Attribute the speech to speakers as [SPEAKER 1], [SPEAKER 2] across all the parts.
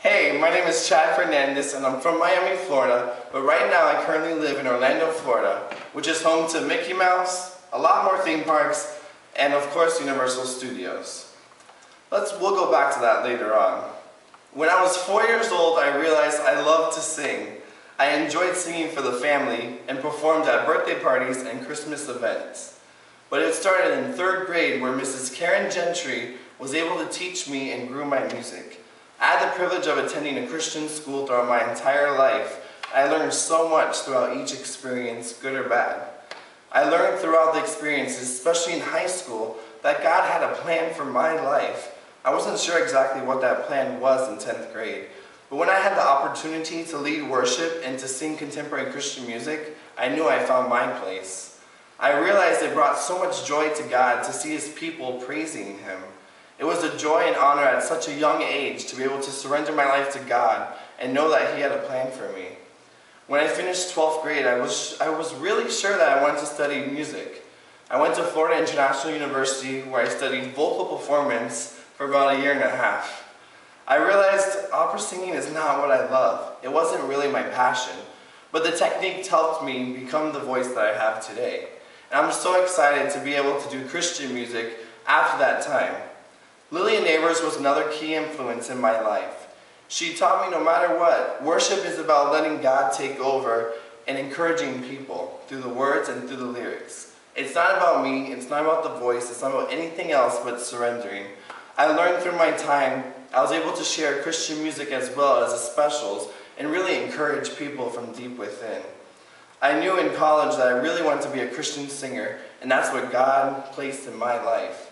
[SPEAKER 1] Hey, my name is Chad Fernandes and I'm from Miami, Florida, but right now I currently live in Orlando, Florida, which is home to Mickey Mouse, a lot more theme parks, and of course Universal Studios. We'll go back to that later on. When I was 4 years old, I realized I loved to sing. I enjoyed singing for the family and performed at birthday parties and Christmas events. But it started in 3rd grade where Mrs. Karen Gentry was able to teach me and grew my music. I had the privilege of attending a Christian school throughout my entire life. I learned so much throughout each experience, good or bad. I learned throughout the experiences, especially in high school, that God had a plan for my life. I wasn't sure exactly what that plan was in 10th grade, but when I had the opportunity to lead worship and to sing contemporary Christian music, I knew I found my place. I realized it brought so much joy to God to see His people praising Him. It was a joy and honor at such a young age to be able to surrender my life to God and know that He had a plan for me. When I finished 12th grade, I was really sure that I wanted to study music. I went to Florida International University where I studied vocal performance for about 1.5 years. I realized opera singing is not what I love. It wasn't really my passion, but the technique helped me become the voice that I have today. And I'm so excited to be able to do Christian music after that time. Lillian Neighbors was another key influence in my life. She taught me no matter what, worship is about letting God take over and encouraging people through the words and through the lyrics. It's not about me, it's not about the voice, it's not about anything else but surrendering. I learned through my time, I was able to share Christian music as well as the specials and really encourage people from deep within. I knew in college that I really wanted to be a Christian singer, and that's what God placed in my life.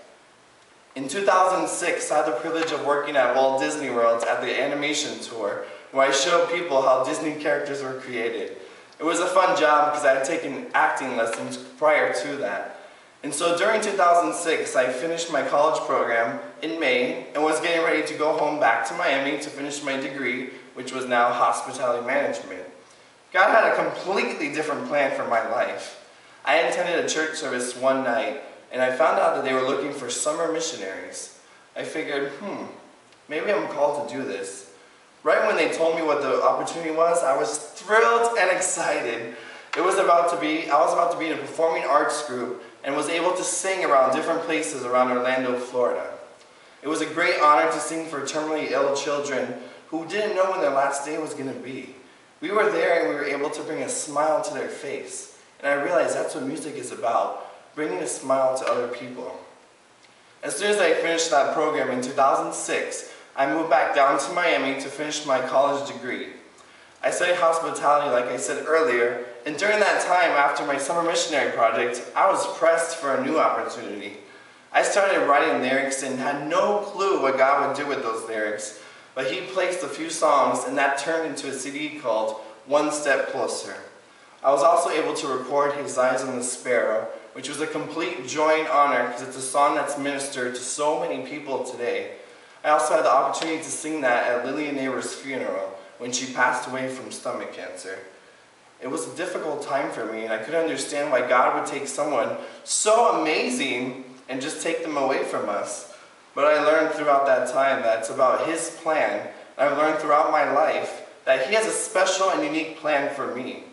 [SPEAKER 1] In 2006, I had the privilege of working at Walt Disney World at the animation tour, where I showed people how Disney characters were created. It was a fun job because I had taken acting lessons prior to that. And so during 2006, I finished my college program in May and was getting ready to go home back to Miami to finish my degree, which was now hospitality management. God had a completely different plan for my life. I attended a church service one night and I found out that they were looking for summer missionaries. I figured, maybe I'm called to do this. Right when they told me what the opportunity was, I was thrilled and excited. I was about to be in a performing arts group and was able to sing around different places around Orlando, Florida. It was a great honor to sing for terminally ill children who didn't know when their last day was going to be. We were there and we were able to bring a smile to their face. And I realized that's what music is about. Bringing a smile to other people. As soon as I finished that program in 2006, I moved back down to Miami to finish my college degree. I studied hospitality like I said earlier, and during that time after my summer missionary project, I was pressed for a new opportunity. I started writing lyrics and had no clue what God would do with those lyrics, but He placed a few songs and that turned into a CD called One Step Closer. I was also able to record His Eyes on the Sparrow, which was a complete joy and honor because it's a song that's ministered to so many people today. I also had the opportunity to sing that at Lillian Neighbors' funeral when she passed away from stomach cancer. It was a difficult time for me and I couldn't understand why God would take someone so amazing and just take them away from us. But I learned throughout that time that it's about His plan. And I've learned throughout my life that He has a special and unique plan for me.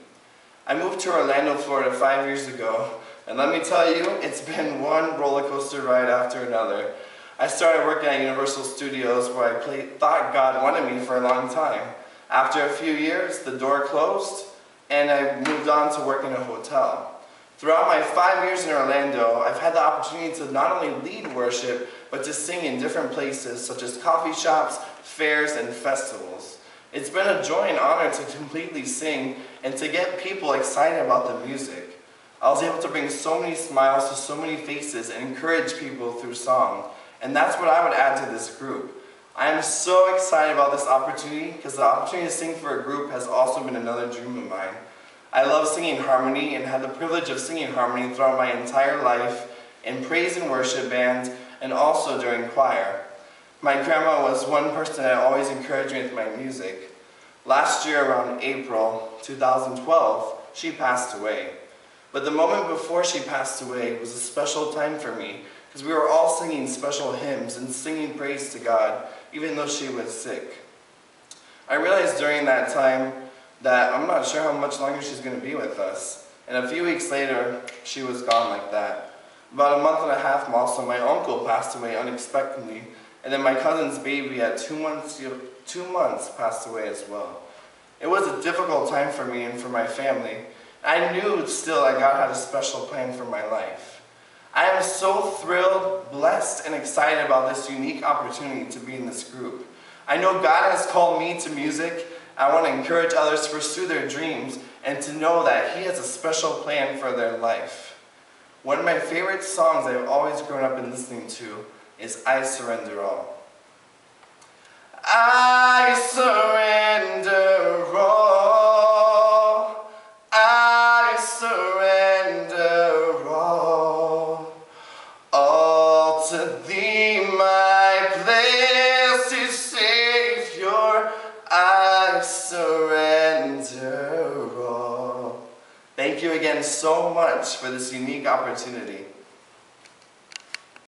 [SPEAKER 1] I moved to Orlando, Florida 5 years ago. And let me tell you, it's been one roller coaster ride after another. I started working at Universal Studios where I thought God wanted me for a long time. After a few years, the door closed and I moved on to work in a hotel. Throughout my 5 years in Orlando, I've had the opportunity to not only lead worship, but to sing in different places such as coffee shops, fairs, and festivals. It's been a joy and honor to completely sing and to get people excited about the music. I was able to bring so many smiles to so many faces and encourage people through song. And that's what I would add to this group. I am so excited about this opportunity because the opportunity to sing for a group has also been another dream of mine. I love singing harmony and had the privilege of singing harmony throughout my entire life in praise and worship bands and also during choir. My grandma was one person that always encouraged me with my music. Last year around April 2012, she passed away. But the moment before she passed away was a special time for me because we were all singing special hymns and singing praise to God even though she was sick. I realized during that time that I'm not sure how much longer she's going to be with us. And a few weeks later, she was gone like that. About a month and a half also, my uncle passed away unexpectedly, and then my cousin's baby at 2 months passed away as well. It was a difficult time for me and for my family. I knew still that God had a special plan for my life. I am so thrilled, blessed, and excited about this unique opportunity to be in this group. I know God has called me to music. I want to encourage others to pursue their dreams and to know that He has a special plan for their life. One of my favorite songs I've always grown up and listening to is I Surrender All. I surrender all. I surrender all to Thee, my blessed Savior. I surrender all. Thank you again so much for this unique opportunity.